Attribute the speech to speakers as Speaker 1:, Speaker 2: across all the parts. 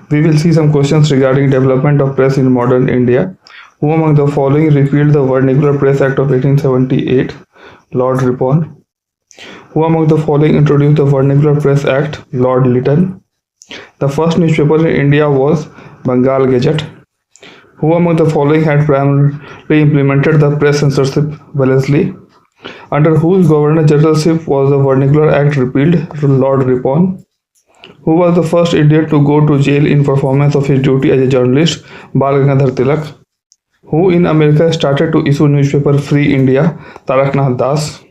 Speaker 1: We will see some questions regarding development of press in modern India. Who among the following repealed the Vernacular Press Act of 1878? Lord Ripon. Who among the following introduced the Vernacular Press Act? Lord Lytton. The first newspaper in India was Bengal Gazette. Who among the following had primarily implemented the press censorship? Wellesley. Under whose governor generalship was the Vernacular Act repealed? Lord Ripon. Who was the first Indian to go to jail in performance of his duty as a journalist? Bal Gangadhar Tilak. Who in America started to issue newspaper Free India? Taraknath Das.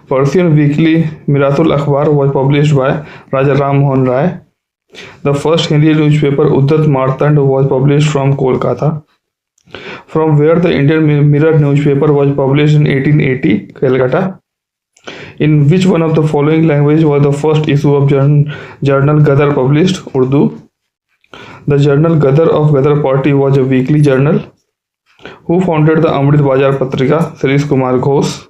Speaker 1: Persian weekly Miratul Akhbar was published by Raja Ram Mohan Rai. The first Hindi newspaper Uddat Martand was published from Kolkata. From where the Indian Mirror newspaper was published in 1880, Calcutta. In which one of the following language was the first issue of journal Gadar published? Urdu. The journal Gadar of Gadar Party was a weekly journal. Who founded the Amrit Bazar Patrika? Sirish Kumar Ghosh.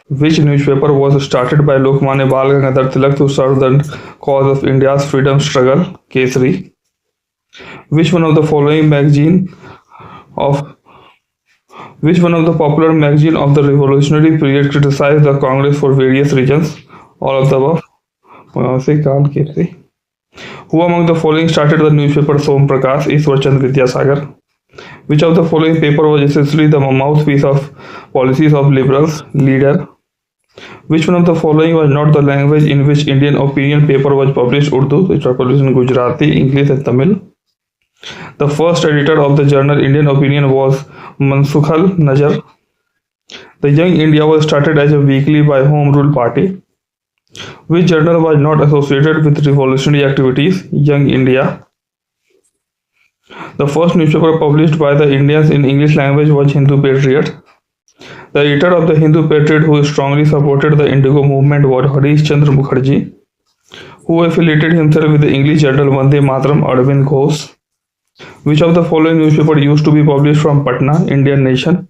Speaker 1: Which newspaper was started by Lokmanya Bal Gangadhar Tilak to serve the cause of India's freedom struggle? Kesari. Which one of the popular magazine of the revolutionary period criticized the Congress for various reasons? All of the above. Who among the following started the newspaper Som Prakash? Ishwarchand Vidyasagar. Which of the following paper was essentially the mouthpiece of policies of liberals? Leader. Which one of the following was not the language in which Indian opinion paper was published? Urdu. It was published in Gujarati, English and Tamil. The first editor of the journal Indian Opinion was Mansukhal Najar. The Young India was started as a weekly by Home Rule Party. Which journal was not associated with revolutionary activities? Young India. The first newspaper published by the Indians in English language was Hindu Patriot. The editor of the Hindu Patriot who strongly supported the Indigo movement was Harish Chandra Mukherjee. Who affiliated himself with the English journal Vande Mataram? Arvind Ghosh. Which of the following newspaper used to be published from Patna? Indian Nation.